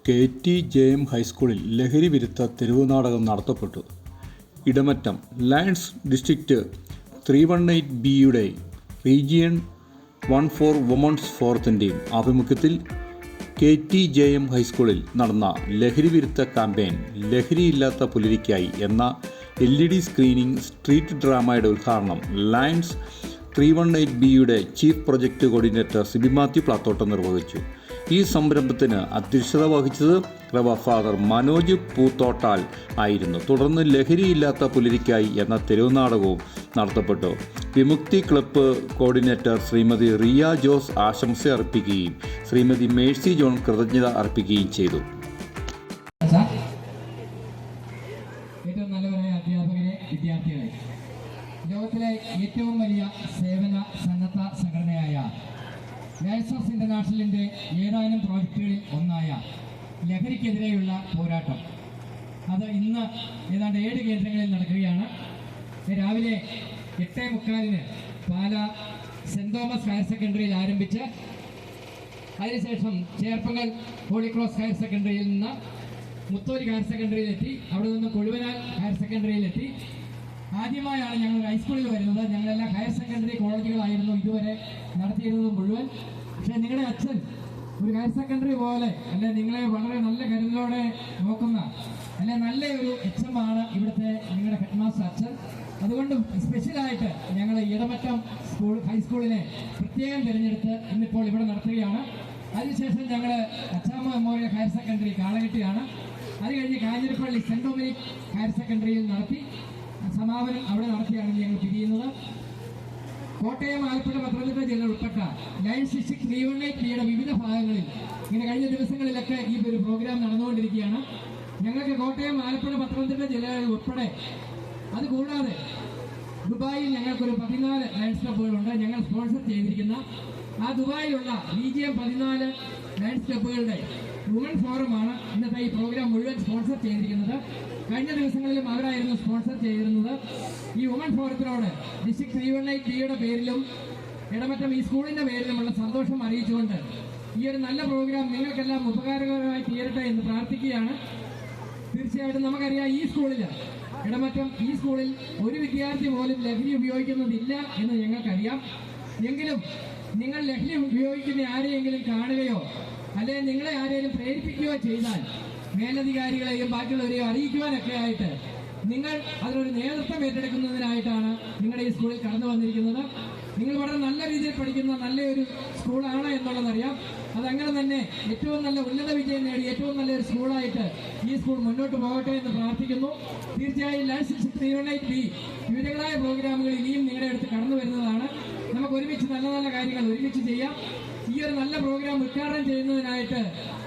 KTJM ഹൈസ്കൂളിൽ ലഹരി വിരുദ്ധ തെരുവ് നാടകം നടത്തപ്പെട്ടു. ഇടമറ്റം ലയൺസ് ഡിസ്ട്രിക്റ്റ് 318ബിയുടെ റീജിയൺ 14 വുമൺസ് ഫോറത്തിൻ്റെയും ആഭിമുഖ്യത്തിൽ KTJM ഹൈസ്കൂളിൽ നടന്ന ലഹരി വിരുദ്ധ ക്യാമ്പയിൻ ലഹരിയില്ലാത്ത പുലരിക്കായി എന്ന LED സ്ക്രീനിംഗ് സ്ട്രീറ്റ് ഡ്രാമയുടെ ഉദ്ഘാടനം ലയൺസ് 318ബിയുടെ chief project coordinator Siby Mathew Plathottam നിർവഹിച്ചു. ഈ സംരംഭത്തിന് അധ്യക്ഷത വഹിച്ചത് റവ ഫാദർ മനോജ് പൂത്തോട്ടാൽ ആയിരുന്നു. തുടർന്ന് ലഹരിയില്ലാത്ത പുലരിക്കായി എന്ന തെരുവ് നാടകവും നടത്തപ്പെട്ടു. വിമുക്തി ക്ലബ്ബ് കോർഡിനേറ്റർ ശ്രീമതി റിയ ജോസ് ആശംസ അർപ്പിക്കുകയും ശ്രീമതി മേഴ്സി ജോൺ കൃതജ്ഞത അർപ്പിക്കുകയും ചെയ്തു. ഏറ്റവും നല്ലവരായ അധ്യാപകരെ, വിദ്യാർത്ഥികളെ, ലോകത്തിലെ ഏറ്റവും വലിയ സേവന സന്നദ്ധ സംഘടനയായ ലയൺസ് ഓഫ് ഇന്റർനാഷണലിന്റെ ഏതാനും പ്രോജക്റ്റുകളിൽ ഒന്നായ ലഹരിക്കെതിരെയുള്ള പോരാട്ടം അത് ഇന്ന് ഏതാണ്ട് 7 കേന്ദ്രങ്ങളിൽ നടക്കുകയാണ്. രാവിലെ 8:45 പാല സെന്റ് തോമസ് ഹയർ സെക്കൻഡറിയിൽ ആരംഭിച്ച് അതിനുശേഷം ചേർപ്പങ്കൽ ഹോളി ക്രോസ് ഹയർ സെക്കൻഡറിയിൽ നിന്ന് മുത്തോലി ഹയർ സെക്കൻഡറിയിലെത്തി, അവിടെ നിന്ന് കൊഴുവനാൽ ഹയർ സെക്കൻഡറിയിലെത്തി. ആദ്യമായാണ് ഞങ്ങൾ ഹൈസ്കൂളിൽ വരുന്നത്. ഞങ്ങളെല്ലാം ഹയർ സെക്കൻഡറി കോളേജുകളായിരുന്നു ഇതുവരെ നടത്തിയിരുന്നത് മുഴുവൻ. പക്ഷേ നിങ്ങളുടെ അച്ഛൻ ഒരു ഹയർ സെക്കൻഡറി പോലെ അല്ലെ നിങ്ങളെ വളരെ നല്ല കരുതലോടെ നോക്കുന്ന അല്ലെ നല്ല ഒരു HM ആണ് ഇവിടുത്തെ നിങ്ങളുടെ ഹെഡ് മാസ്റ്റർ അച്ഛൻ. അതുകൊണ്ട് സ്പെഷ്യലായിട്ട് ഞങ്ങൾ ഇടമറ്റം ഹൈസ്കൂളിനെ പ്രത്യേകം തിരഞ്ഞെടുത്ത് ഇന്നിപ്പോൾ ഇവിടെ നടത്തുകയാണ്. അതിനുശേഷം ഞങ്ങൾ അച്ചാമ്മ മെമ്മോറിയൽ ഹയർ സെക്കൻഡറി കാളകെട്ടിയാണ്. അത് കഴിഞ്ഞ് കാഞ്ഞിരപ്പള്ളി സെന്റ് ഡൊമിനിക് ഹയർ സെക്കൻഡറിയിൽ നടത്തി സമാപനം അവിടെ നടത്തിയാണ് ഞങ്ങൾ പിരിയുന്നത്. കോട്ടയം, ആലപ്പുഴ, പത്തനംതിട്ട ജില്ല ഉൾപ്പെട്ട ലയൺസ് ഡിസ്ട്രിക്ട് 318ബിയുടെ വിവിധ ഭാഗങ്ങളിൽ ഇങ്ങനെ കഴിഞ്ഞ ദിവസങ്ങളിലൊക്കെ ഈ ഒരു പ്രോഗ്രാം നടന്നുകൊണ്ടിരിക്കുകയാണ്. ഞങ്ങൾക്ക് കോട്ടയം, ആലപ്പുഴ, പത്തനംതിട്ട ജില്ലകളിൽ ഉൾപ്പെടെ അതുകൂടാതെ ദുബായിൽ ഞങ്ങൾക്കൊരു 14 ലയൺസ് ക്ലബ്ബുകളുണ്ട്. ഞങ്ങൾ സ്പോൺസർ ചെയ്തിരിക്കുന്ന ആ ദുബായിലുള്ള റീജിയൻ 14 ലയൺസ് ക്ലബ്ബുകളുടെ വുമൺ ഫോറമാണ് ഇന്നത്തെ ഈ പ്രോഗ്രാം മുഴുവൻ സ്പോൺസർ ചെയ്തിരിക്കുന്നത്. കഴിഞ്ഞ ദിവസങ്ങളിലും അവരായിരുന്നു സ്പോൺസർ ചെയ്തിരുന്നത്. ഈ വുമൺ ഫോറത്തിനോട് ഡിസ്ട്രിക്ട് 318ബിയുടെ പേരിലും ഇടമറ്റം ഈ സ്കൂളിന്റെ പേരിലുമുള്ള സന്തോഷം അറിയിച്ചുകൊണ്ട് ഈ ഒരു നല്ല പ്രോഗ്രാം നിങ്ങൾക്കെല്ലാം ഉപകാരകരമായി തീരട്ടെ എന്ന് പ്രാർത്ഥിക്കുകയാണ്. തീർച്ചയായിട്ടും നമുക്കറിയാം, ഈ സ്കൂളിൽ ഇടമറ്റം ഈ സ്കൂളിൽ ഒരു വിദ്യാർത്ഥി പോലും ലഹരി ഉപയോഗിക്കുന്നതില്ല എന്ന് ഞങ്ങൾക്കറിയാം. എങ്കിലും നിങ്ങൾ ലഹരി ഉപയോഗിക്കുന്ന ആരെയെങ്കിലും കാണുകയോ അല്ലെങ്കിൽ നിങ്ങളെ ആരെങ്കിലും പ്രേരിപ്പിക്കുകയോ ചെയ്താൽ മേലധികാരികളെയും ബാക്കിയുള്ളവരെയും അറിയിക്കുവാനൊക്കെ ആയിട്ട് നിങ്ങൾ അതിനൊരു നേതൃത്വം ഏറ്റെടുക്കുന്നതിനായിട്ടാണ് നിങ്ങളുടെ ഈ സ്കൂളിൽ കടന്നു വന്നിരിക്കുന്നത്. നിങ്ങൾ വളരെ നല്ല രീതിയിൽ പഠിക്കുന്ന നല്ലൊരു സ്കൂളാണ് എന്നുള്ളതറിയാം. അതങ്ങനെ തന്നെ ഏറ്റവും നല്ല ഉന്നത വിജയം നേടി ഏറ്റവും നല്ലൊരു സ്കൂളായിട്ട് ഈ സ്കൂൾ മുന്നോട്ട് പോകട്ടെ എന്ന് പ്രാർത്ഥിക്കുന്നു. തീർച്ചയായും ലയൺസ് ഡിസ്ട്രിക്ട് 318ബി വിവിധങ്ങളായ പ്രോഗ്രാമുകൾ ഇനിയും നിങ്ങളുടെ അടുത്ത് കടന്നു വരുന്നതാണ്. നമുക്ക് ഒരുമിച്ച് നല്ല നല്ല കാര്യങ്ങൾ ഒരുമിച്ച് ചെയ്യാം. ഈ ഒരു നല്ല പ്രോഗ്രാം ഉദ്ഘാടനം ചെയ്യുന്നതിനായിട്ട്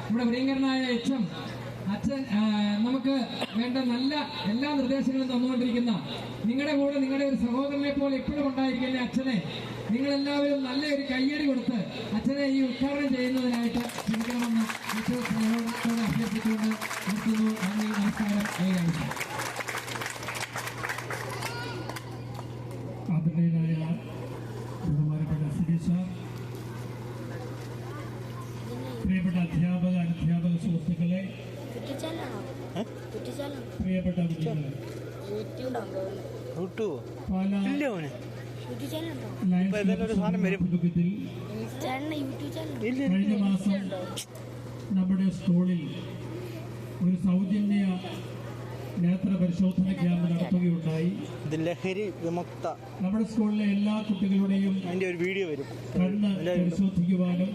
നമ്മുടെ പ്രിയങ്കരനായ HM അച്ഛൻ നമുക്ക് വേണ്ട നല്ല എല്ലാ നിർദ്ദേശങ്ങളും തന്നുകൊണ്ടിരിക്കുന്ന നിങ്ങളുടെ കൂടെ നിങ്ങളുടെ ഒരു സഹോദരനെ പോലെ എപ്പോഴും ഉണ്ടായിരിക്കുന്ന അച്ഛനെ നിങ്ങളെല്ലാവരും നല്ലൊരു കയ്യടി കൊടുത്ത് അച്ഛനെ ഈ ഉദ്ഘാടനം ചെയ്യുന്നതിനായിട്ട് ക്ഷണിക്കണമെന്ന് ഏറ്റവും സ്നേഹത്തോടെ അഭ്യർത്ഥിച്ചുകൊണ്ട് നിർത്തുന്നു. നന്ദി, നമസ്കാരം. ആദരണീയനായ ബഹുമാനപ്പെട്ട സിബി സാർ, പ്രിയപ്പെട്ട അധ്യാപക സുഹൃത്തുക്കളെ, പ്രിയപ്പെട്ട കുട്ടികളെ, കഴിഞ്ഞ മാസം നമ്മുടെ സ്കൂളിൽ ഒരു സൗജന്യ നേത്ര പരിശോധന ക്യാമ്പ് നടത്തുകയുണ്ടായി. ലഹരി വിമുക്ത നമ്മുടെ സ്കൂളിലെ എല്ലാ കുട്ടികളുടെയും കണ്ണ് പരിശോധിക്കുവാനും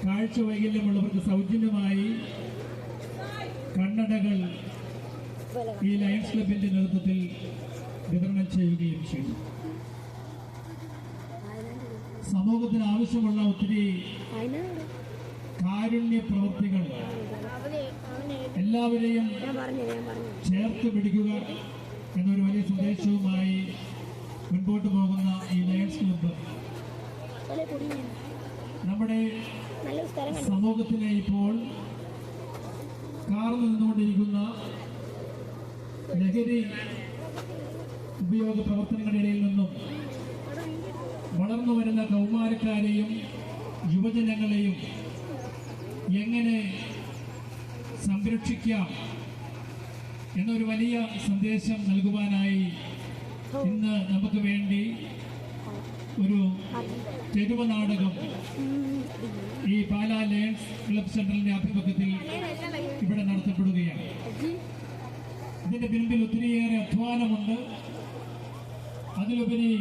കാഴ്ച വൈകല്യമുള്ളവർക്ക് സൗജന്യമായി കണ്ണടകൾ ഈ ലയൺസ് ക്ലബിന്റെ നേതൃത്വത്തിൽ വിതരണം ചെയ്യുകയും ചെയ്തു. സമൂഹത്തിന് ആവശ്യമുള്ള ഒത്തിരി കാരുണ്യ പ്രവൃത്തികൾ എല്ലാവരെയും ചേർത്ത് പിടിക്കുക എന്നൊരു വലിയ സന്ദേശവുമായി മുൻപോട്ട് പോകുന്ന ഈ ലയൺസ് ക്ലബ്ബ് നമ്മുടെ സമൂഹത്തിലെ ഇപ്പോൾ കാർന്നു നിന്നുകൊണ്ടിരിക്കുന്ന ലഹരി ഉപയോഗ പ്രവർത്തനങ്ങളുടെ ഇടയിൽ നിന്നും വളർന്നു വരുന്ന കൗമാരക്കാരെയും യുവജനങ്ങളെയും എങ്ങനെ സംരക്ഷിക്കാം എന്നൊരു വലിയ സന്ദേശം നൽകുവാനായി ഇന്ന് നമുക്ക് വേണ്ടി ഒരു തെരുവ് നാടകം ഈ പാലാ ലയൺസ് ക്ലബ് സെന്ററിന്റെ ആഭിമുഖ്യത്തിൽ ഇവിടെ നടത്തപ്പെടുകയാണ്. ഇതിന്റെ പിന്നിൽ ഒത്തിരിയേറെ അധ്വാനമുണ്ട്. അതിലുപരി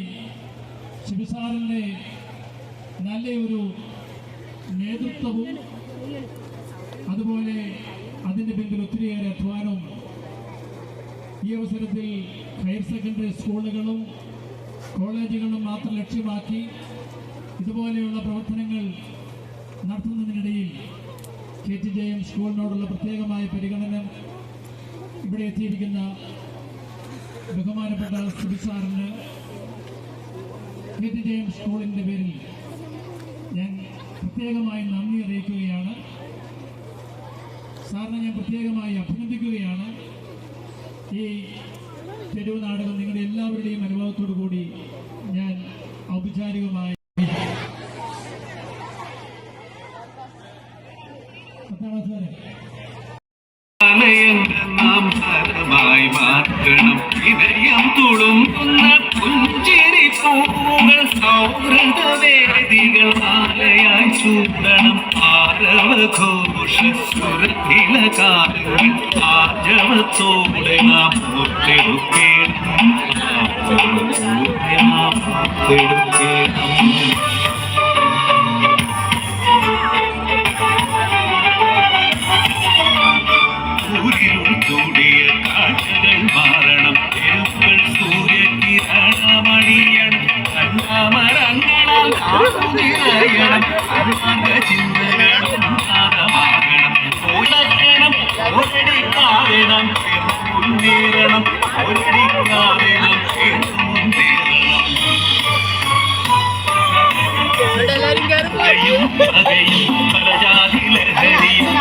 ശിവസാറിന്റെ നല്ലൊരു നേതൃത്വവും അതുപോലെ അതിന്റെ പിന്നിൽ ഒത്തിരിയേറെ അധ്വാനവുമുണ്ട്. ഈ അവസരത്തിൽ ഹയർ സെക്കൻഡറി സ്കൂളുകളും കോളേജുകളും മാത്രം ലക്ഷ്യമാക്കി ഇതുപോലെയുള്ള പ്രവർത്തനങ്ങൾ നടത്തുന്നതിനിടയിൽ KTJM സ്കൂളിനോടുള്ള പ്രത്യേകമായ പരിഗണന ഇവിടെ എത്തിയിരിക്കുന്ന ബഹുമാനപ്പെട്ട സുബിസാറിന് KTJM സ്കൂളിൻ്റെ പേരിൽ ഞാൻ പ്രത്യേകമായി നന്ദി അറിയിക്കുകയാണ്. സാറിനെ ഞാൻ പ്രത്യേകമായി അഭിനന്ദിക്കുകയാണ്. ഈ തെരുവ് നാടകം നിങ്ങളുടെ എല്ലാവരുടെയും അനുഭവത്തോടു കൂടി ഞാൻ ഔപചാരികമായി നാം ഫലമായി മാറ്റണം. വിനയം തുളുമ്പുന്ന പുഞ്ചിരി പൂവുകൾ സൗഹൃദ വേദികൾ മാലയായി ചൂടണം. ആരവഘോഷ സുരഭിലകാരങ്ങൾ ആജവത്തോടെ നാം ഓർത്തെടുക്കേണം. കൂടിയ കാഴ്ചകൾ മാറണം. കേൾക്കൾ സൂര്യകിരണമണിയണം. കണ്ണാമരങ്ങളാൽ നിറയണം. ചിന്തകളും നാദമാകണം. ഒരക്കണം ഒരടിക്കാരണം മുന്നേറണം. ഒരടിക്കാരണം മുന്നേറണം. പലജാതി ലഹരിയും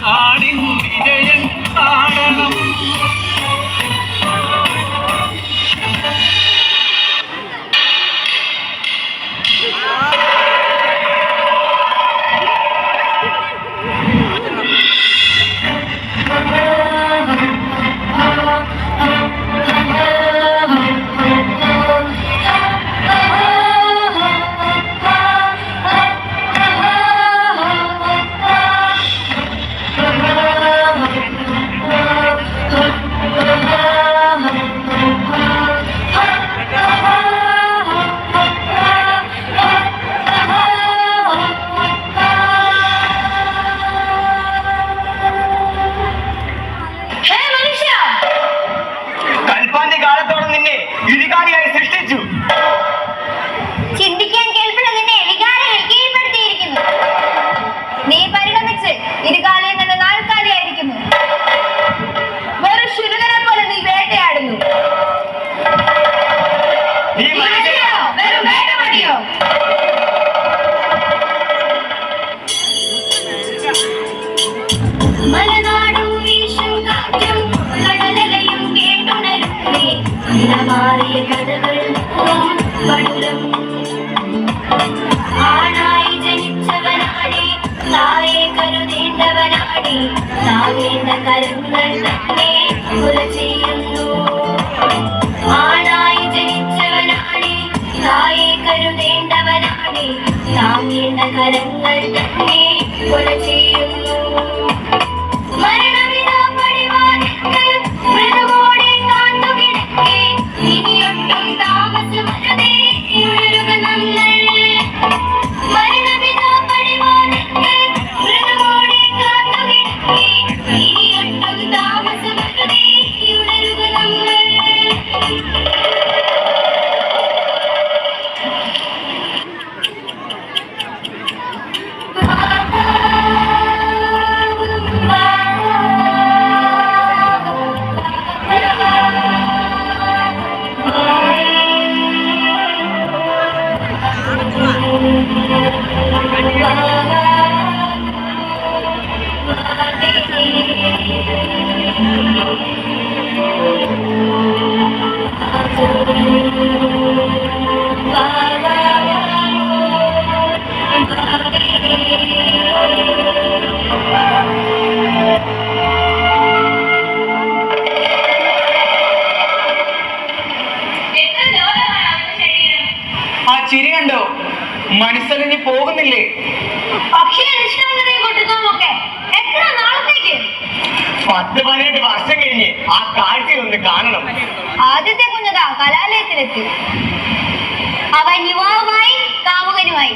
നാടിൻ വിജയം കാണണം. ചിന്തിക്കാൻ കേൾപ്പുള്ള നിന്നെ വികാരങ്ങൾ കീഴ്പ്പെടുത്തിയിരിക്കുന്നു. നീ പരിണമിച്ച് ഇരുകാലിയിൽ നിന്ന് നാൽക്കാലിയായിരിക്കുന്നു. വെറും ശുനകനെ പോലെ നീ വേട്ടയാടുന്നു. വെറും വേട്ടമടിയോ? മലനാടും വീശും കാറ്റും കടലലയും കേട്ടുണരുന്നേ. മാറിയ കഥകൾ പടുരം ആണായി ജനിച്ചവനാടി തായെ കരുതേണ്ടവനാടി താങ്ങേണ്ട കരങ്ങൾ തന്നെ കൊല ചെയ്യുന്നു. ആണായി ജനിച്ചവനാടി തായെ കരുതേണ്ടവനാടി താങ്ങേണ്ട കരങ്ങൾ തന്നെ കൊല ചെയ്യുന്നു. മരണവിനാ പടിവാതിൽക്കൽ മൃദുവോടെ കാത്തുകിടക്കെ ഇനിയൊട്ടും താമസമരുതേ ഉണരുക നമ്മൾ. മരണവിനാ പടിവാതിൽക്കൽ മൃദുവോടെ കാത്തുകിടക്കെ ഇനിയൊട്ടും താമസമരുതേ ഉണരുക നമ്മൾ. മനസ്സലിഞ്ഞ് പോകുന്നില്ലേ? പക്ഷേ നിഷ്കളങ്കതയും കൊട്ടുന്നതുമൊക്കെ എത്ര നാളത്തേക്ക്? 10-18 വർഷം കഴിഞ്ഞ് ആ കാഴ്ചയൊന്ന് കാണണം. ആദ്യത്തെ കുഞ്ഞതാ കലാലയത്തിലെത്തി. അവൻ യുവാവുമായി കാമുകനുമായി.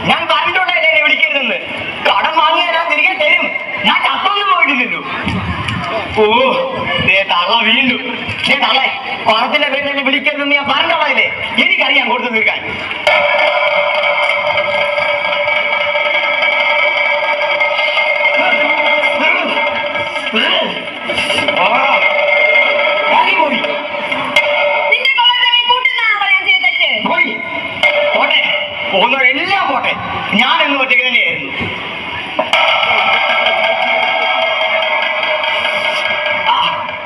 ഞാൻ പറഞ്ഞിട്ടുണ്ടല്ലേ എന്നെ വിളിക്കരുതെന്ന്. കടം വാങ്ങിയാൽ ഞാൻ തിരികെ തരും. ഞാൻ ചത്തൊന്നും പോയിട്ടില്ലല്ലോ. ഓ തള്ള വീണ്ടും. തള്ളേ, പണത്തിന്റെ പേരിൽ എന്നെ വിളിക്കരുതെന്ന് ഞാൻ പറഞ്ഞിട്ടുള്ളതല്ലേ? എനിക്കറിയാം കൊടുത്തു തീർക്കാൻ. പോകുന്നവരെല്ലാം പോട്ടെ, ഞാൻ എന്ന് ഒറ്റയ്ക്ക് തന്നെയായിരുന്നു.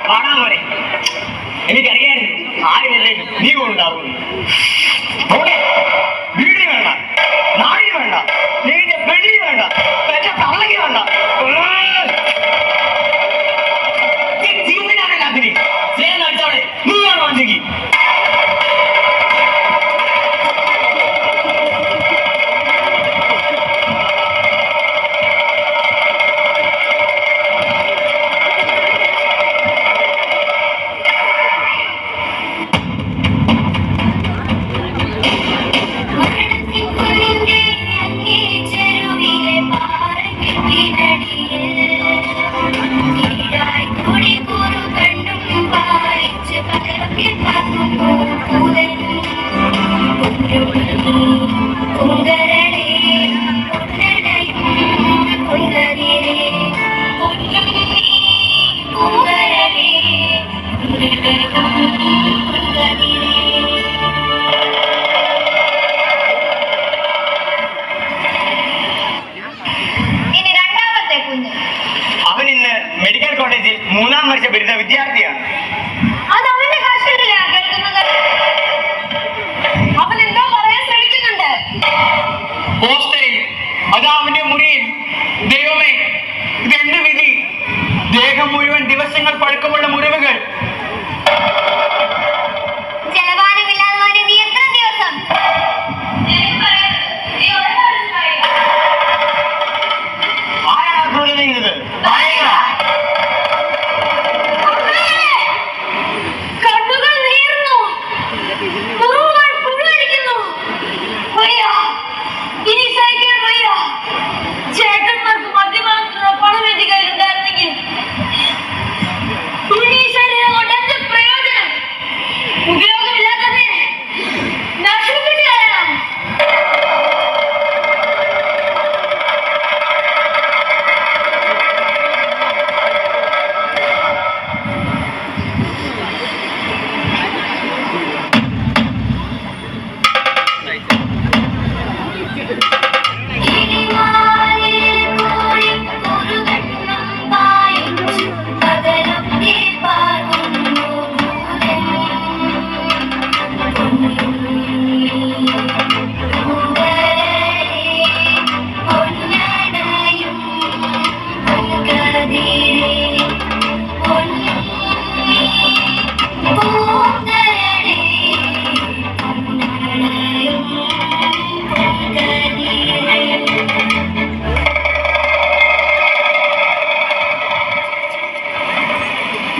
കാണാൻ പോലെ എനിക്കറിയായിരുന്നു ആര് വരേക്കും നീ കൊണ്ടുണ്ടാവും. വീട് വേണ്ട, നാടി വേണ്ട, നീന്റെ പെണ്ണി വേണ്ട, എന്റെ തള്ളക്ക് വേണ്ട. ജീവനാണെല്ലാത്തിരി ചേർന്നടിച്ചോടെ നീയാണ് വാങ്ങിച്ചെങ്കിൽ. അവൻ ഇന്ന് മെഡിക്കൽ കോളേജിൽ 3ാം വർഷ ബിരുദ വിദ്യാർത്ഥിയാണ്. അത് അവന്റെ കഷ്ടത്തിലാ കേൾക്കുന്നത്. അവൻ എന്തോ പറയാൻ ശ്രമിക്കുന്നുണ്ട്. ഹോസ്റ്റലിൽ അതാ അവന്റെ മുറിയിൽ. ദൈവമേ, ഇതെന്ത് വിധി! ദേഹം മുഴുവൻ ദിവസങ്ങൾ പഴക്കമുള്ള മുറിവുകൾ. ജലപാനമില്ലാതെ നീ എത്ര ദിവസം? ആരാണ് ക്രൂരത ചെയ്തത്? കണ്ണുകൾ നീറുന്നു, മുറിവുകൾ പുഴുവരിക്കുന്നു. വയ്യ, ഇനി സഹിക്കാൻ വയ്യ. ചേട്ടന്മാർക്ക് മദ്യപാനത്തിനുള്ള പണം എന്റെ കയ്യിലുണ്ടായിരുന്നെങ്കിൽ ഈ ശരീരം കൊണ്ട് എന്ത് പ്രയോജനം? ഉപയോഗമില്ലാത്തതിനെ നശിപ്പിച്ച് കളയണം.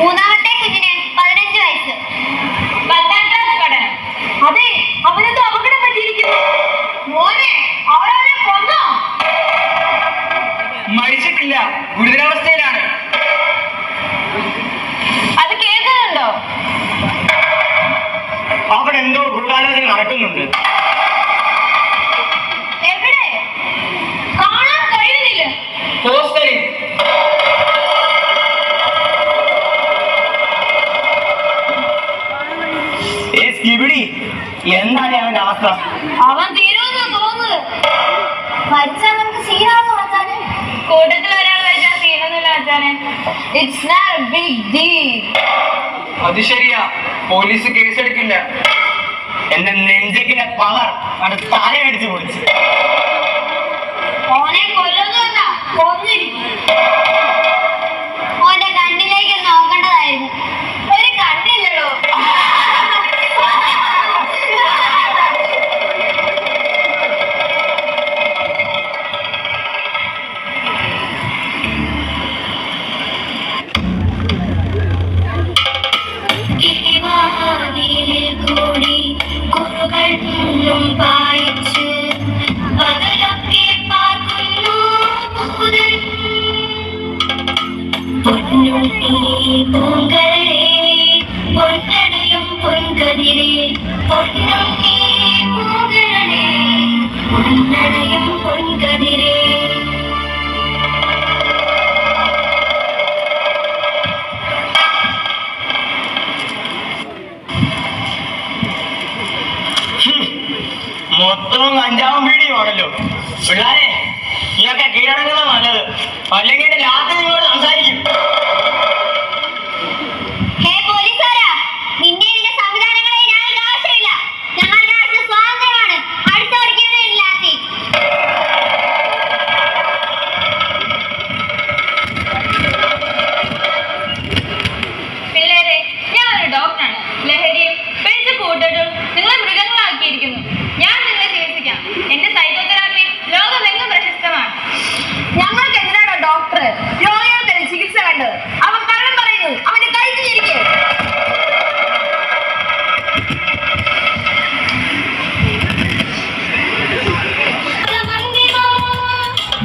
മൂന്നാമത്തെ കുഞ്ഞിന് 15 വയസ്സ്. 10ാം ക്ലാസ് പഠനം. അതെ, അവനെന്തോ അപകടം പറ്റിയിരിക്കുന്നു. മോനെ, അവരവനെ കൊന്നോ? മരിച്ചിട്ടില്ല, ഗുരുതരാവസ്ഥയിലാണ്. അത് കേൾക്കുന്നുണ്ടോ? അവിടെ എന്തോ ഗൂഢാലോചന നടക്കുന്നുണ്ട്. എവിടെ? കാണാൻ കഴിയുന്നില്ല. ഹോസ്റ്റലിൽ. എന്താണ് അവന്റെ അവസ്ഥ? അവൻ തീരുമെന്ന് തോന്നുന്നത്. മരിച്ചാൽ നമുക്ക് സീനാണെന്ന് വെച്ചാല് കൂട്ടത്തിൽ ഒരാൾ മരിച്ചാൽ സീനൊന്നുമില്ല വെച്ചാല്. It's not a big deal. അത് ശരിയാ, പോലീസ് കേസെടുക്കില്ല. എന്റെ നെഞ്ചക്കിന്റെ പവർ അത് തലയടിച്ച് പൊളിച്ചു. ഓനെ കൊല്ലൊന്നുമല്ല, കൊന്നിരിക്കും. ഓന്റെ കണ്ണിലേക്ക് നോക്കേണ്ടതായിരുന്നു. ഒരു കണ്ണില്ലടോ. കൂടി കുറുകളും പായിച്ചു പകലൊക്കെ പാർക്കുന്നു പൊന്നുണ്ണി പൂങ്കളേ പൊന്നടയും പൊൻകതിരേ പൊന്നുണ്ണി പൂങ്കളേ പൊന്നടയും പൊൻകതിരേ. മൊത്തവും കഞ്ചാവും വീടിയുമാണല്ലോ. പിള്ളാരെ നീയൊക്കെ കീഴടങ്ങുന്ന നല്ലത്, അല്ലെങ്കിൽ എന്റെ ലാസ്റ്റ് നിങ്ങളോട് സംസാരിക്കും. ഹേ പോലീസുകാരാ, നിന്നെ നിന്റെ സംവിധാനങ്ങളെ ഞങ്ങൾക്ക് ആവശ്യമില്ല. ഞങ്ങളുടെ ആവശ്യം സ്വാതന്ത്ര്യമാണ്. അടുത്തോടിക്കുന്നതില്ലാത്തി പിള്ളേരെ, ഞാൻ ഒരു ഡോക്ടറാണ്. ലഹരിയും പിടിച്ചു കൂട്ടട്ടും നിങ്ങളെ മൃഗങ്ങളാക്കിയിരിക്കുന്നു. ഞാൻ നിങ്ങളെ ചികിത്സിക്കാം. എന്റെ സൈക്കോതെറാപ്പി ലോകമെങ്ങും പ്രശസ്തമാണ്. ഞങ്ങൾക്ക് എന്തിനാണോ ഡോക്ടർ രോഗികൾക്ക് ചികിത്സ വേണ്ടത്? അവൻ കള്ളം പറയുന്നു. അവന്റെ കഴിച്ചിരിക്കെ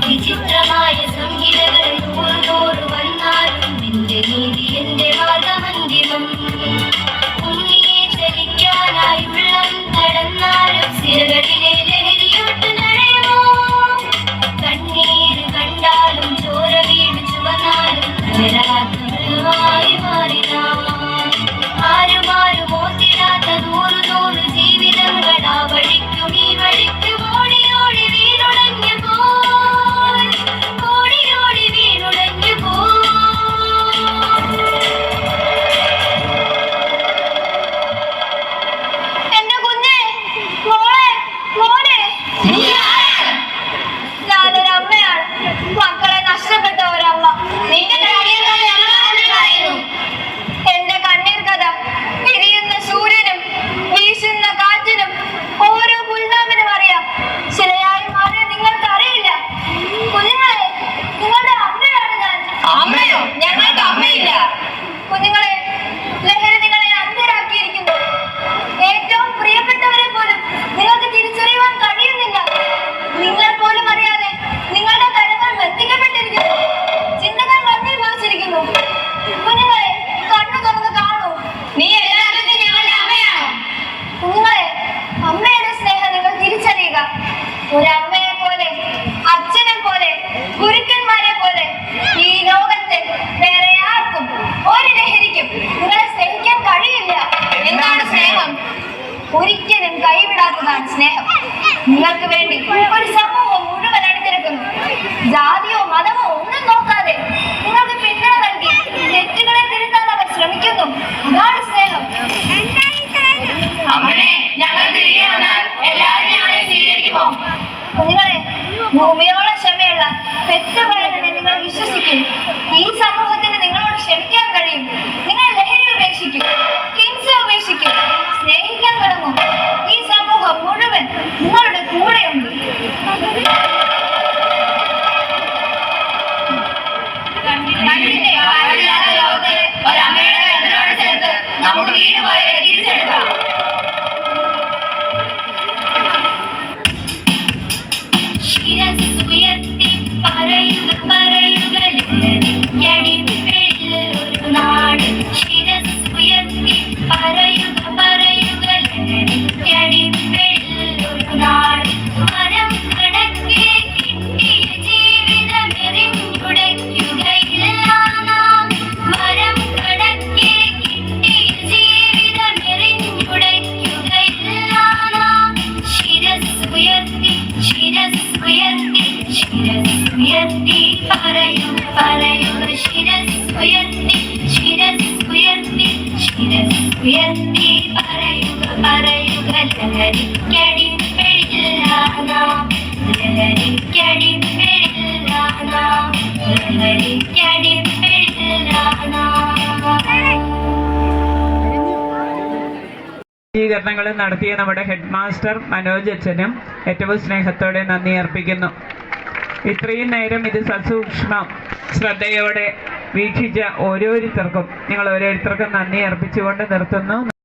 വിചിത്രമായ സംഗീതകൾ നൂറ് വന്നാലും നിന്റെ നീതി എന്റെ മാർഗമന്തിമം. ഉണ്ണിയെ ചലിക്കാനായുള്ള നടന്നാലും സിരകളിലെ ലഹരിയോട്ട് നഴയുമോ? കണ്ണീര് കണ്ടാലും ചോര വീട് ചുവന്നാലും മൃഗമായി മാറിനാം. ആരുമാരും ഓർത്തിടാത്ത നൂറ് ജീവിതങ്ങൾ ആ വഴിക്കും ഈ വഴിക്കും ഓടി ഓടി വീടുടഞ്ഞു പോയി, ഓടി ഓടി വീടുടഞ്ഞു പോയി. എന്റെ കുഞ്ഞെ, മോളെ, മോനെ, ഞാനൊരു അമ്മയാണ്. മക്കളെ നഷ്ടപ്പെട്ട ഒരമ്മ. നിന്റെ കണ്ണീർ കഥ ഞങ്ങളോട് പറയുന്നു. എന്റെ കണ്ണീർ കഥ എരിയുന്ന സൂര്യനും വീശുന്ന കാറ്റിനും ഓരോ ഉയർത്തി പറയുക പറയുക ലഹരിക്കടിപ്പെടില്ല നാം ലഹരിക്കടിപ്പെടില്ല നാം ലഹരിക്കടിപ്പെടില്ല നാം. സജ്ജീകരണങ്ങൾ നടത്തിയ നമ്മുടെ ഹെഡ് മാസ്റ്റർ മനോജ് അച്ഛനും ഏറ്റവും സ്നേഹത്തോടെ നന്ദി അർപ്പിക്കുന്നു. ഇത്രയും നേരം ഇത് സസൂക്ഷ്മം ശ്രദ്ധയോടെ വീക്ഷിച്ച ഓരോരുത്തർക്കും നിങ്ങൾ ഓരോരുത്തർക്കും നന്ദി അർപ്പിച്ചുകൊണ്ട് നിർത്തുന്നു.